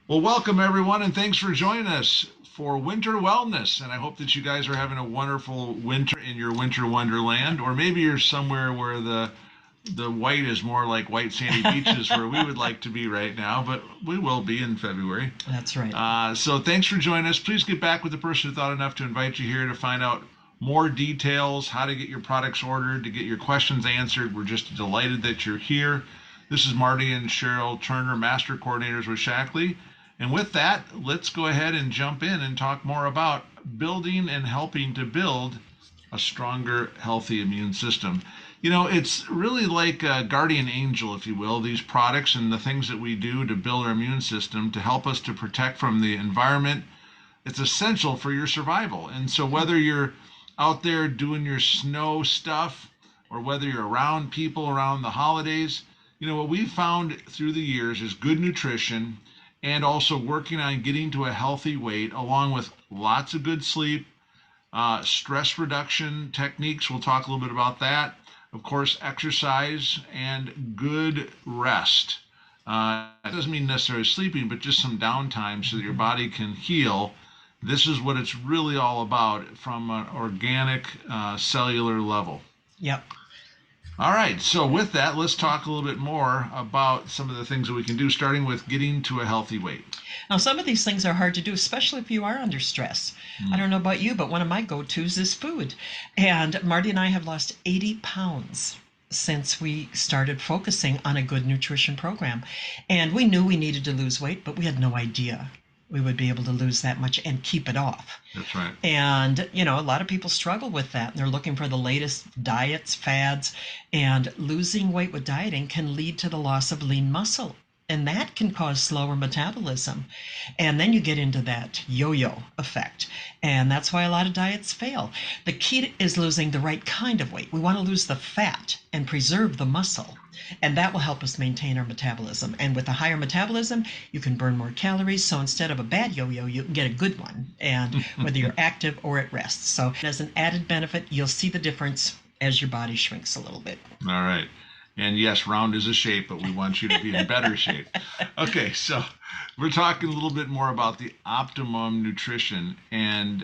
Well, welcome everyone, and thanks for joining us for Winter Wellness. And I hope that you guys are having a wonderful winter in your winter wonderland, or maybe you're somewhere where the white is more like white sandy beaches, where we would like to be right now, but we will be in February. That's right. So thanks for joining us. Please get back with the person who thought enough to invite you here to find out more details, how to get your products ordered, to get your questions answered. We're just delighted that you're here. This is Marty and Cheryl Turner, Master Coordinators with Shackley. And with that, let's go ahead and jump in and talk more about building and helping to build a stronger, healthy immune system. It's really like a guardian angel, if you will, these products and the things that we do to build our immune system to help us to protect from the environment. It's essential for your survival. And so, whether you're out there doing your snow stuff or whether you're around people around the holidays, what we've found through the years is good nutrition and also working on getting to a healthy weight, along with lots of good sleep, stress reduction techniques. We'll talk a little bit about that. Of course, exercise and good rest. That doesn't mean necessarily sleeping, but just some downtime so that your body can heal. This is what it's really all about from an organic cellular level. Yep. All right, so with that, let's talk a little bit more about some of the things that we can do, starting with getting to a healthy weight. Now, some of these things are hard to do, especially if you are under stress. I don't know about you, but one of my go-tos is food. And Marty and I have lost 80 pounds since we started focusing on a good nutrition program. And we knew we needed to lose weight, but we had no idea we would be able to lose that much and keep it off. That's right. And, a lot of people struggle with that. And they're looking for the latest diets, fads, and losing weight with dieting can lead to the loss of lean muscle. And that can cause slower metabolism. And then you get into that yo-yo effect. And that's why a lot of diets fail. The key is losing the right kind of weight. We want to lose the fat and preserve the muscle. And that will help us maintain our metabolism. And with a higher metabolism, you can burn more calories. So instead of a bad yo-yo, you can get a good one. And whether you're active or at rest. So as an added benefit, you'll see the difference as your body shrinks a little bit. All right. And yes, round is a shape, but we want you to be in better shape. Okay, so we're talking a little bit more about the optimum nutrition and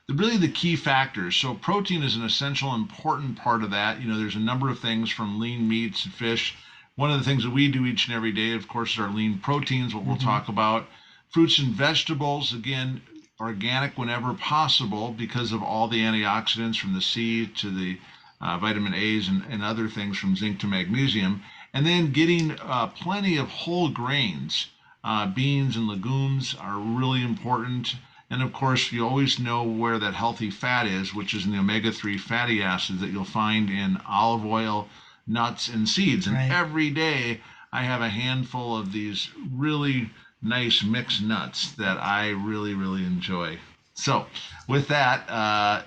really the key factors. So protein is an essential, important part of that. There's a number of things from lean meats and fish. One of the things that we do each and every day, of course, is our lean proteins, what we'll talk about. Fruits and vegetables, again, organic whenever possible because of all the antioxidants from the seed to the vitamin A's and other things from zinc to magnesium, and then getting plenty of whole grains. Beans and legumes are really important. And of course, you always know where that healthy fat is, which is in the omega-3 fatty acids that you'll find in olive oil, nuts, and seeds. And Right. every day I have a handful of these really nice mixed nuts that I really, really enjoy. So, with that,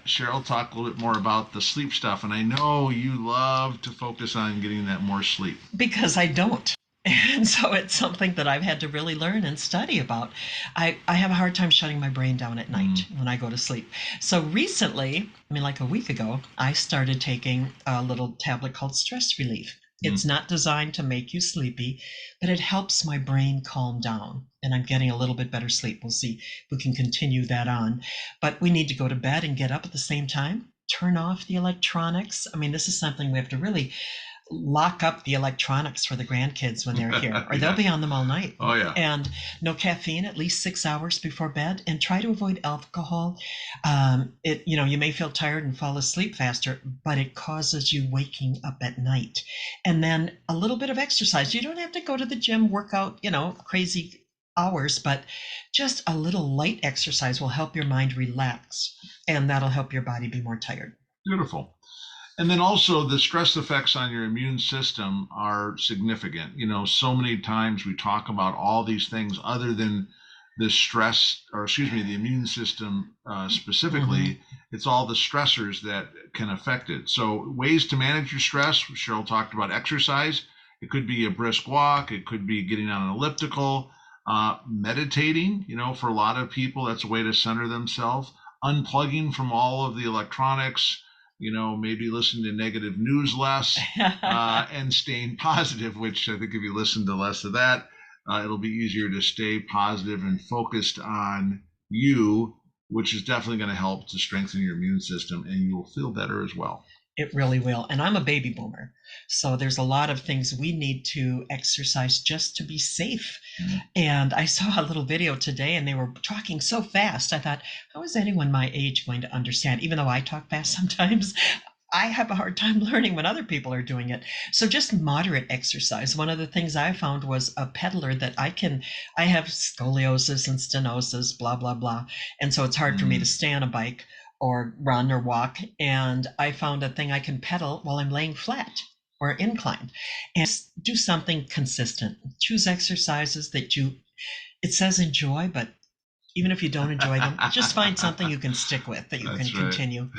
Cheryl, talk a little bit more about the sleep stuff. And I know you love to focus on getting that more sleep. Because I don't. And so it's something that I've had to really learn and study about. I have a hard time shutting my brain down at night when I go to sleep. So recently, like a week ago, I started taking a little tablet called Stress Relief. It's not designed to make you sleepy, but it helps my brain calm down. And I'm getting a little bit better sleep. We'll see if we can continue that on. But we need to go to bed and get up at the same time. Turn off the electronics. This is something we have to really lock up the electronics for the grandkids when they're here, or they'll be on them all night. Oh, yeah. And no caffeine at least 6 hours before bed, and try to avoid alcohol. You may feel tired and fall asleep faster, but it causes you waking up at night. And then a little bit of exercise. You don't have to go to the gym, work out, crazy hours, but just a little light exercise will help your mind relax, and that'll help your body be more tired. Beautiful. And then also the stress effects on your immune system are significant. So many times we talk about all these things other than the stress, or excuse me, the immune system specifically. It's all the stressors that can affect it. So ways to manage your stress, Cheryl talked about exercise. It could be a brisk walk. It could be getting on an elliptical, meditating. For a lot of people, that's a way to center themselves. Unplugging from all of the electronics, maybe listen to negative news less, and staying positive, which I think if you listen to less of that, it'll be easier to stay positive and focused on you, which is definitely going to help to strengthen your immune system, and you'll feel better as well. It really will. And I'm a baby boomer. So there's a lot of things we need to exercise just to be safe. Mm-hmm. And I saw a little video today and they were talking so fast. I thought, how is anyone my age going to understand? Even though I talk fast sometimes, I have a hard time learning when other people are doing it. So just moderate exercise. One of the things I found was a peddler that I have scoliosis and stenosis, blah, blah, blah. And so it's hard for me to stay on a bike or run or walk. And I found a thing I can pedal while I'm laying flat or inclined, and do something consistent. Choose exercises that it says enjoy, but even if you don't enjoy them, just find something you can stick with, that you can continue.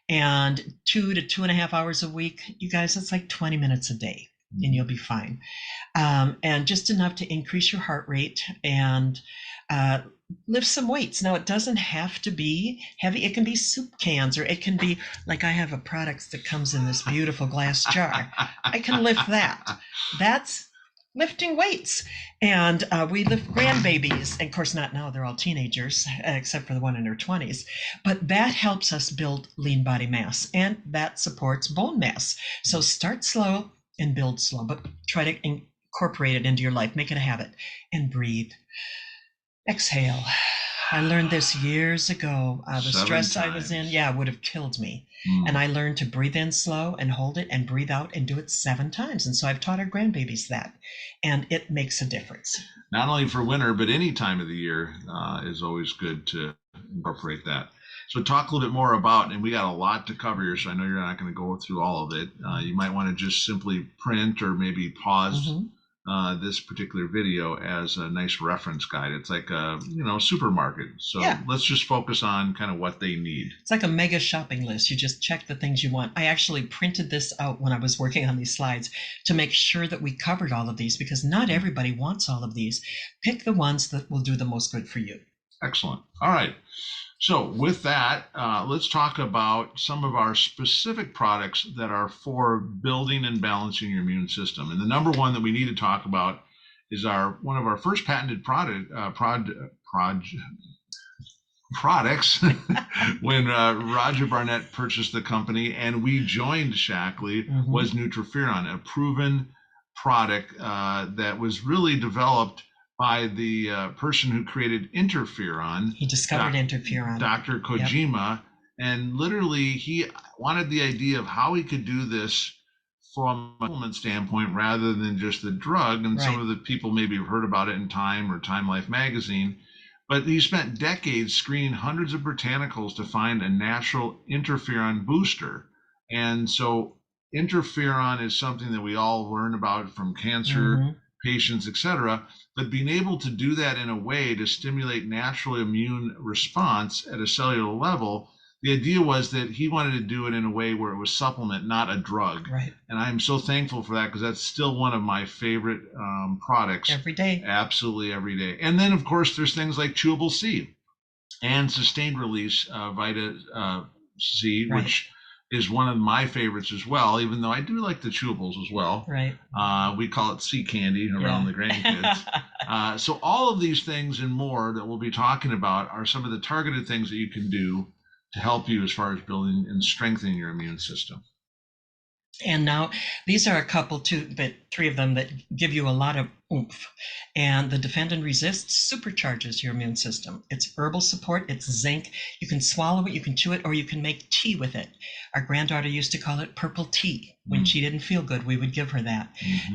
And 2 to 2.5 hours a week, you guys, that's like 20 minutes a day, and you'll be fine. And just enough to increase your heart rate and lift some weights. Now, it doesn't have to be heavy. It can be soup cans, or it can be like I have a product that comes in this beautiful glass jar. I can lift that. That's lifting weights. And we lift grandbabies. And of course, not now. They're all teenagers, except for the one in their 20s. But that helps us build lean body mass, and that supports bone mass. So start slow and build slow, but try to incorporate it into your life. Make it a habit. And breathe. Exhale. I learned this years ago. The stress I was in, would have killed me. And I learned to breathe in slow and hold it and breathe out and do it 7 times. And so I've taught our grandbabies that. And it makes a difference. Not only for winter, but any time of the year is always good to incorporate that. So talk a little bit more about, and we got a lot to cover here, so I know you're not going to go through all of it. You might want to just simply print or maybe pause this particular video as a nice reference guide. It's like a supermarket. So let's just focus on kind of what they need. It's like a mega shopping list. You just check the things you want. I actually printed this out when I was working on these slides to make sure that we covered all of these, because not everybody wants all of these. Pick the ones that will do the most good for you. Excellent. All right. So with that, let's talk about some of our specific products that are for building and balancing your immune system. And the number one that we need to talk about is one of our first patented products when Roger Barnett purchased the company and we joined Shaklee was Nutriferon, a proven product that was really developed by the person who created interferon. He discovered interferon. Dr. Kojima. Yep. And literally he wanted the idea of how he could do this from a supplement standpoint rather than just the drug. And some of the people maybe have heard about it in Time or Time Life magazine. But he spent decades screening hundreds of botanicals to find a natural interferon booster. And so interferon is something that we all learn about from cancer patients, etc. But being able to do that in a way to stimulate natural immune response at a cellular level, the idea was that he wanted to do it in a way where it was supplement, not a drug. Right. And I'm so thankful for that, because that's still one of my favorite products. Every day. Absolutely every day. And then, of course, there's things like chewable C and sustained release Vita C, which is one of my favorites as well, even though I do like the chewables as well. Right. We call it sea candy around the grandkids. So all of these things and more that we'll be talking about are some of the targeted things that you can do to help you as far as building and strengthening your immune system. And now these are a couple, 3 of them that give you a lot of oomph. And the Defend and Resist supercharges your immune system. It's herbal support, it's zinc. You can swallow it, you can chew it, or you can make tea with it. Our granddaughter used to call it purple tea. When she didn't feel good, we would give her that.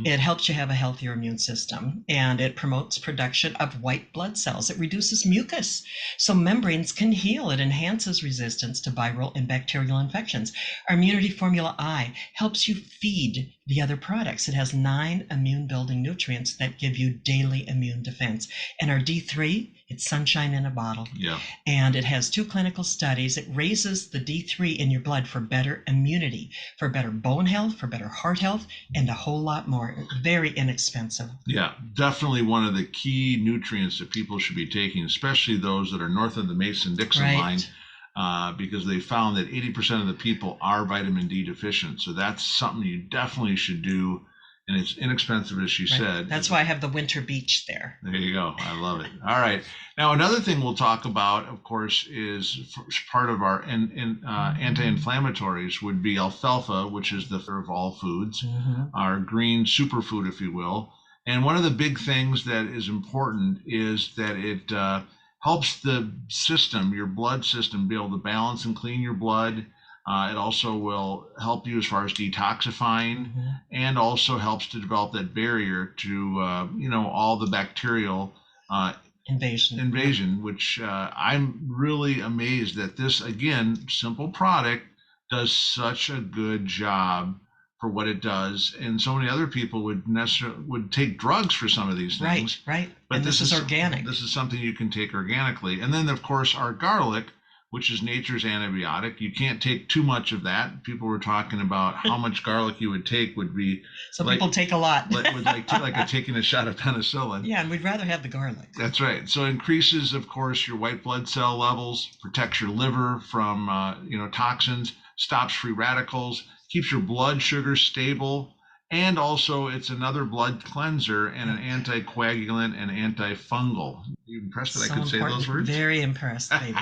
It helps you have a healthier immune system, and it promotes production of white blood cells. It reduces mucus, so membranes can heal. It enhances resistance to viral and bacterial infections. Our Immunity Formula I helps you feed the other products. It has 9 immune-building nutrients that give you daily immune defense. And our D3, it's sunshine in a bottle. Yeah. And it has 2 clinical studies. It raises the D3 in your blood for better immunity, for better bone health, for better heart health, and a whole lot more. Very inexpensive. Yeah, definitely one of the key nutrients that people should be taking, especially those that are north of the Mason-Dixon line, because they found that 80% of the people are vitamin D deficient. So that's something you definitely should do and it's inexpensive, as she said. That's why I have the winter beach there. There you go. I love it. All right. Now, another thing we'll talk about, of course, is part of our anti-inflammatories would be alfalfa, which is the father of all foods, our green superfood, if you will. And one of the big things that is important is that it helps the system, your blood system, be able to balance and clean your blood. It also will help you as far as detoxifying, and also helps to develop that barrier to, all the bacterial invasion, which I'm really amazed that this, again, simple product does such a good job for what it does. And so many other people would take drugs for some of these things. Right. But and this is organic. This is something you can take organically. And then, of course, our garlic, which is nature's antibiotic. You can't take too much of that. People were talking about how much garlic you would take would be. Some people take a lot. like taking a shot of penicillin. Yeah, and we'd rather have the garlic. That's right. So it increases, of course, your white blood cell levels, protects your liver from toxins, stops free radicals, keeps your blood sugar stable, and also it's another blood cleanser and an anticoagulant and antifungal. Are you impressed that I could say those words? Very impressed, baby.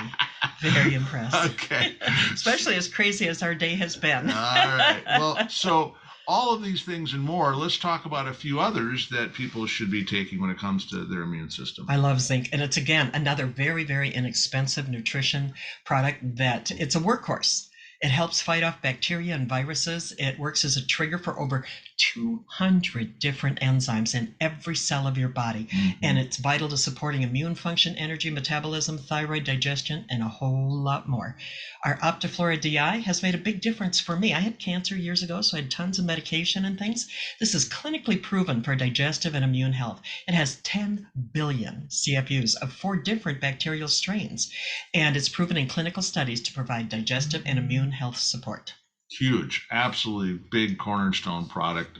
Very impressed. Okay. Especially as crazy as our day has been. All right. Well, so all of these things and more, let's talk about a few others that people should be taking when it comes to their immune system. I love zinc. And it's, again, another very, very inexpensive nutrition product that it's a workhorse. It helps fight off bacteria and viruses. It works as a trigger for over 200 different enzymes in every cell of your body. And it's vital to supporting immune function, energy, metabolism, thyroid, digestion, and a whole lot more. Our Optiflora DI has made a big difference for me. I had cancer years ago, so I had tons of medication and things. This is clinically proven for digestive and immune health. It has 10 billion CFUs of 4 different bacterial strains, and it's proven in clinical studies to provide digestive and immune health support. Huge, absolutely big cornerstone product,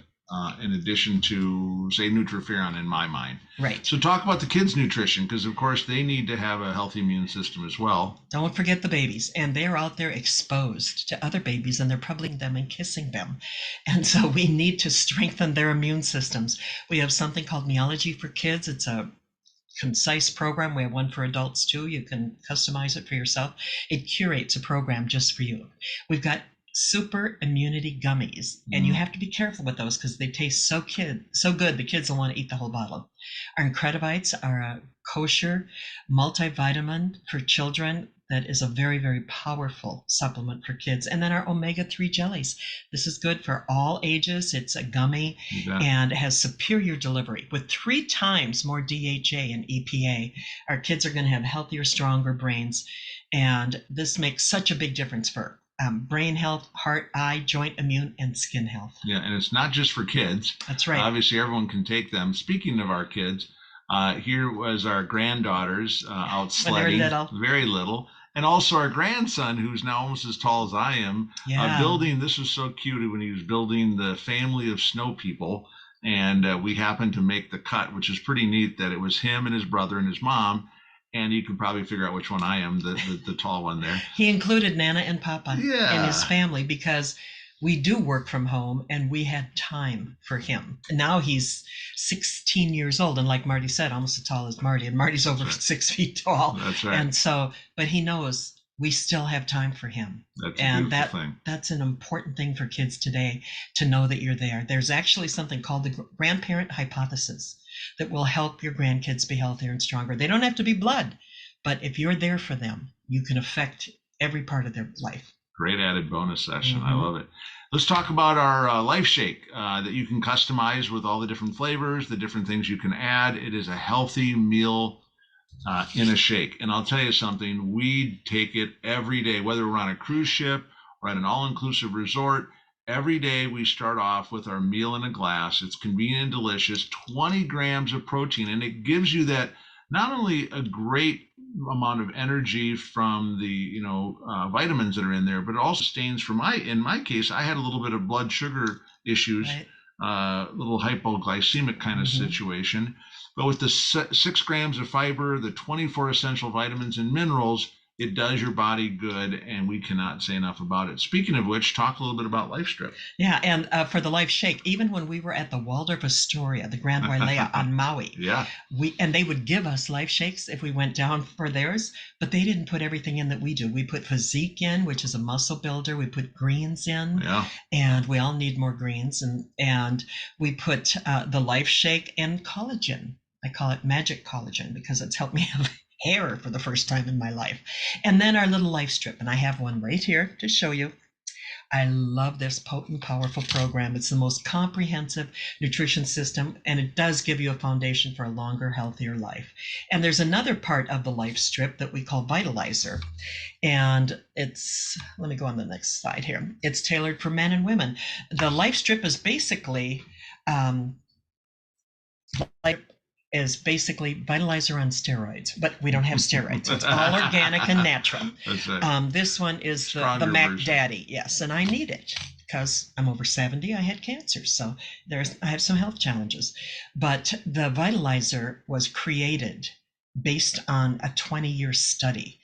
in addition to, say, Nutriferon in my mind. Right. So talk about the kids' nutrition, because, of course, they need to have a healthy immune system as well. Don't forget the babies. And they're out there exposed to other babies, and they're puppiing them and kissing them. And so we need to strengthen their immune systems. We have something called Meology for Kids. It's a concise program. We have one for adults too. You can customize it for yourself. It curates a program just for you. We've got super immunity gummies, and you have to be careful with those because they taste so good the kids will want to eat the whole bottle. Our Incredibites are a kosher multivitamin for children that is a very, very powerful supplement for kids. And then our omega-3 jellies. This is good for all ages. It's a gummy and has superior delivery with 3 times more DHA and EPA. Our kids are going to have healthier, stronger brains. And this makes such a big difference for brain health, heart, eye, joint, immune, and skin health. Yeah, and it's not just for kids. That's right. Obviously, everyone can take them. Speaking of our kids, here was our granddaughters out sledding. Very little. And also our grandson, who's now almost as tall as I am, building, this was so cute when he was building the family of snow people. And we happened to make the cut, which is pretty neat that it was him and his brother and his mom. And you can probably figure out which one I am, the tall one there. He included Nana and Papa in his family because we do work from home and we had time for him. And now he's 16 years old. And like Marty said, almost as tall as Marty. And Marty's over 6 feet tall. That's right. And so, but he knows we still have time for him. That's a beautiful thing. That's an important thing for kids today, to know that you're there. There's actually something called the Grandparent Hypothesis that will help your grandkids be healthier and stronger. They don't have to be blood, but if you're there for them, you can affect every part of their life. Great added bonus session. I love it. Let's talk about our Life Shake that you can customize with all the different flavors, the different things you can add. It is a healthy meal in a shake. And I'll tell you something, we take it every day, whether we're on a cruise ship or at an all-inclusive resort. Every day we start off with our meal in a glass. It's convenient and delicious, 20 grams of protein, and it gives you that not only a great amount of energy from the vitamins that are in there, but it also sustains in my case, I had a little bit of blood sugar issues, little hypoglycemic kind of situation. But with the 6 grams of fiber, the 24 essential vitamins and minerals, It does your body good, and we cannot say enough about it. Speaking of which, talk a little bit about LifeStrip. Yeah, and for the Life Shake, even when we were at the Waldorf Astoria, the Grand Wailea on Maui, Yeah. They would give us Life Shakes if we went down for theirs, but they didn't put everything in that we do. We put Vivic in, which is a muscle builder. We put greens in, Yeah. and we all need more greens. And we put the Life Shake and collagen. I call it magic collagen because it's helped me have hair for the first time in my life. And then our little Life Strip, and I have one right here to show you. I love this potent, powerful program. It's the most comprehensive nutrition system, and it does give you a foundation for a longer, healthier life. And there's another part of the Life Strip that we call Vitalizer. And let me go on the next slide here. It's tailored for men and women. The Life Strip is basically Vitalizer on steroids, but we don't have steroids. It's all organic and natural. That's right. This one is the Mac version. Daddy, yes, and I need it because I'm over 70. I had cancer, so I have some health challenges. But the Vitalizer was created based on a 20-year study.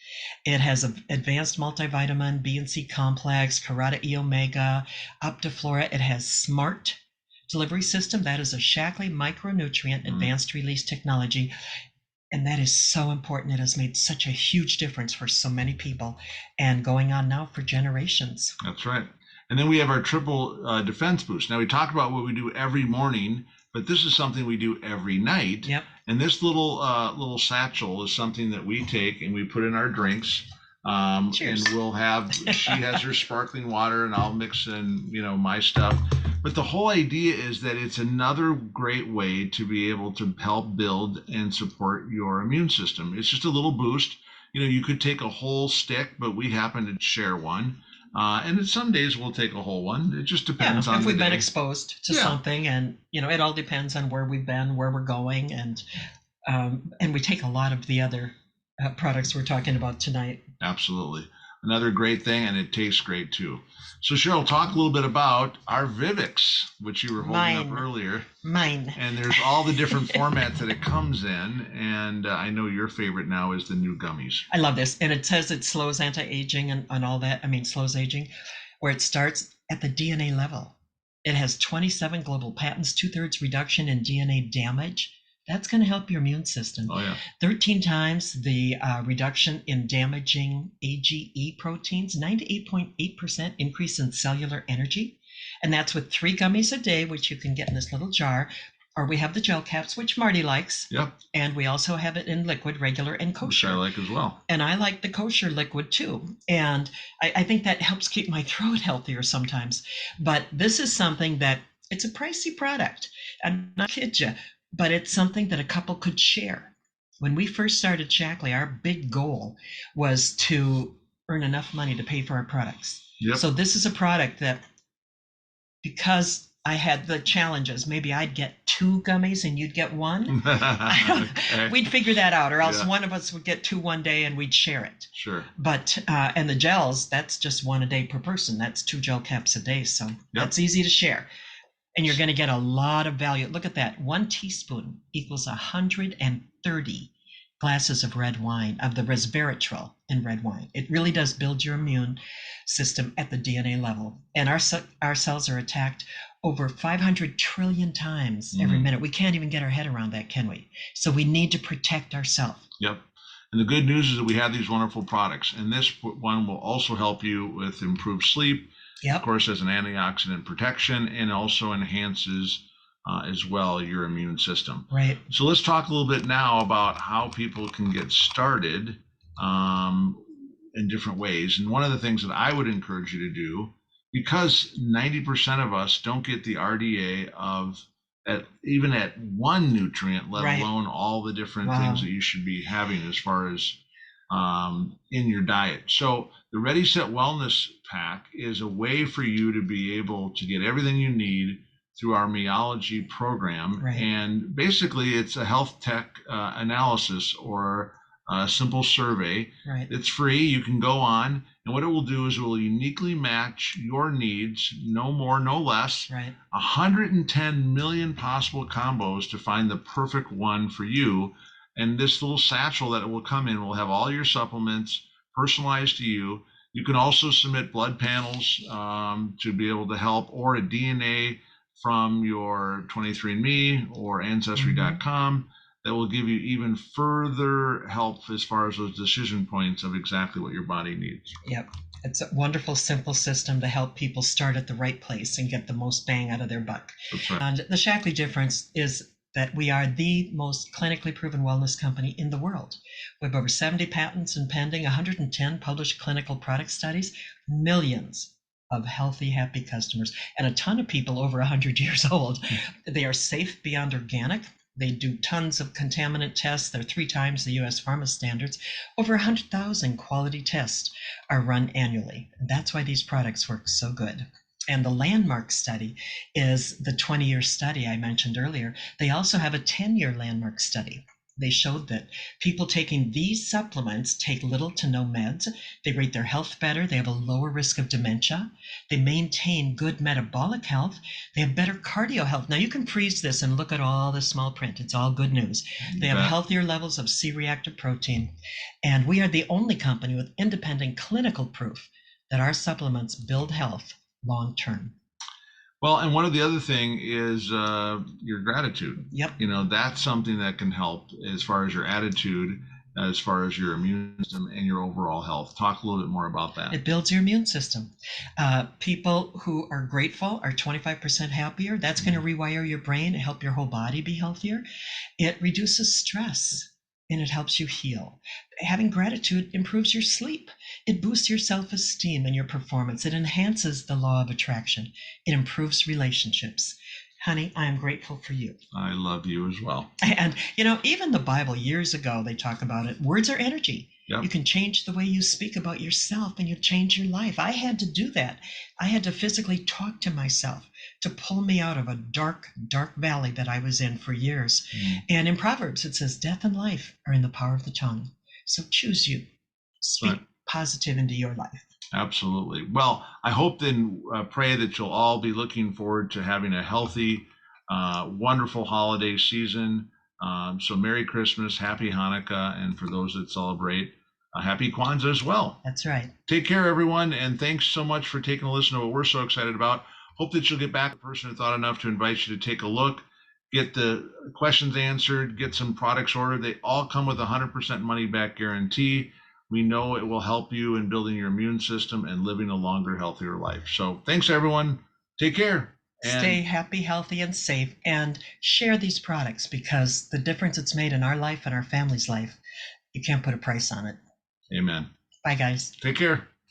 It has an advanced multivitamin, B and C complex, Carota E omega, Optiflora. It has smart delivery system. That is a Shaklee micronutrient advanced release technology. And that is so important. It has made such a huge difference for so many people and going on now for generations. That's right. And then we have our triple defense boost. Now we talk about what we do every morning, but this is something we do every night. Yep. And this little satchel is something that we take and we put in our drinks. Cheers. And we'll have, she has her sparkling water and I'll mix in, my stuff. But the whole idea is that it's another great way to be able to help build and support your immune system. It's just a little boost. You could take a whole stick, but we happen to share one. And some days we'll take a whole one. It just depends on if we've the been day. Exposed to something, and it all depends on where we've been, where we're going, and we take a lot of the other products we're talking about tonight. Absolutely. Another great thing, and it tastes great too. So Cheryl, talk a little bit about our Vivics, which you were holding up earlier. Mine. And there's all the different formats that it comes in, and I know your favorite now is the new gummies. I love this, and it says it slows anti-aging and all that. Slows aging, where it starts at the DNA level. It has 27 global patents, 2/3 reduction in DNA damage. That's going to help your immune system. Oh, yeah. 13 times the reduction in damaging AGE proteins, 98.8% increase in cellular energy. And that's with 3 gummies a day, which you can get in this little jar. Or we have the gel caps, which Marty likes. Yep. And we also have it in liquid, regular, and kosher. Which I like as well. And I like the kosher liquid too. And I think that helps keep my throat healthier sometimes. But this is something that, it's a pricey product. I'm not kidding you. But it's something that a couple could share. When we first started Shaklee, our big goal was to earn enough money to pay for our products. Yep. So this is a product that, because I had the challenges, maybe I'd get 2 gummies and you'd get 1. We'd figure that out, or else one of us would get 2 one day and we'd share it. Sure. But and the gels, that's just 1 a day per person. That's 2 gel caps a day. So that's easy to share. And you're going to get a lot of value. Look at that. 1 teaspoon equals 130 glasses of red wine, of the resveratrol in red wine. It really does build your immune system at the DNA level. And our cells are attacked over 500 trillion times every minute. We can't even get our head around that, can we? So we need to protect ourselves. Yep. And the good news is that we have these wonderful products. And this one will also help you with improved sleep. Yep. Of course, as an antioxidant protection, and also enhances as well your immune system. Right. So let's talk a little bit now about how people can get started in different ways. And one of the things that I would encourage you to do, because 90% of us don't get the RDA even at one nutrient, let alone all the different things that you should be having as far as in your diet. So the Ready Set Wellness Pack is a way for you to be able to get everything you need through our Meology program. Right. And basically it's a health tech analysis or a simple survey. Right. It's free. You can go on, and what it will do is it will uniquely match your needs, no more, no less. Right. 110 million possible combos to find the perfect one for you. And this little satchel that it will come in will have all your supplements, personalized to you. You can also submit blood panels to be able to help, or a DNA from your 23andMe or Ancestry.com that will give you even further help as far as those decision points of exactly what your body needs. Yep. It's a wonderful, simple system to help people start at the right place and get the most bang out of their buck. That's right. And the Shaklee difference is that we are the most clinically proven wellness company in the world. We have over 70 patents and pending, 110 published clinical product studies, millions of healthy, happy customers, and a ton of people over 100 years old. They are safe beyond organic. They do tons of contaminant tests. They're 3 times the US pharma standards. Over 100,000 quality tests are run annually. And that's why these products work so good. And the landmark study is the 20-year study I mentioned earlier. They also have a 10-year landmark study. They showed that people taking these supplements take little to no meds. They rate their health better. They have a lower risk of dementia. They maintain good metabolic health. They have better cardio health. Now you can freeze this and look at all the small print. It's all good news. They have healthier levels of C-reactive protein. And we are the only company with independent clinical proof that our supplements build health long term. Well, and one of the other thing is your gratitude. Yep. That's something that can help as far as your attitude, as far as your immune system and your overall health. Talk a little bit more about that. It builds your immune system. People who are grateful are 25% happier. That's going to rewire your brain and help your whole body be healthier. It reduces stress and it helps you heal. Having gratitude improves your sleep. It boosts your self-esteem and your performance. It enhances the law of attraction. It improves relationships. Honey, I am grateful for you. I love you as well. And, even the Bible years ago, they talk about it. Words are energy. Yep. You can change the way you speak about yourself and you change your life. I had to do that. I had to physically talk to myself to pull me out of a dark, dark valley that I was in for years. And in Proverbs, it says, death and life are in the power of the tongue. So choose you. Speak positive into your life. Absolutely. Well, I hope then pray that you'll all be looking forward to having a healthy, wonderful holiday season. So Merry Christmas, Happy Hanukkah, and for those that celebrate, Happy Kwanzaa as well. That's right. Take care, everyone, and thanks so much for taking a listen to what we're so excited about. Hope that you'll get back a person who thought enough to invite you to take a look, get the questions answered, get some products ordered. They all come with a 100% money-back guarantee. We know it will help you in building your immune system and living a longer, healthier life. So thanks, everyone. Take care. Stay happy, healthy, and safe, and share these products because the difference it's made in our life and our family's life, you can't put a price on it. Amen. Bye, guys. Take care.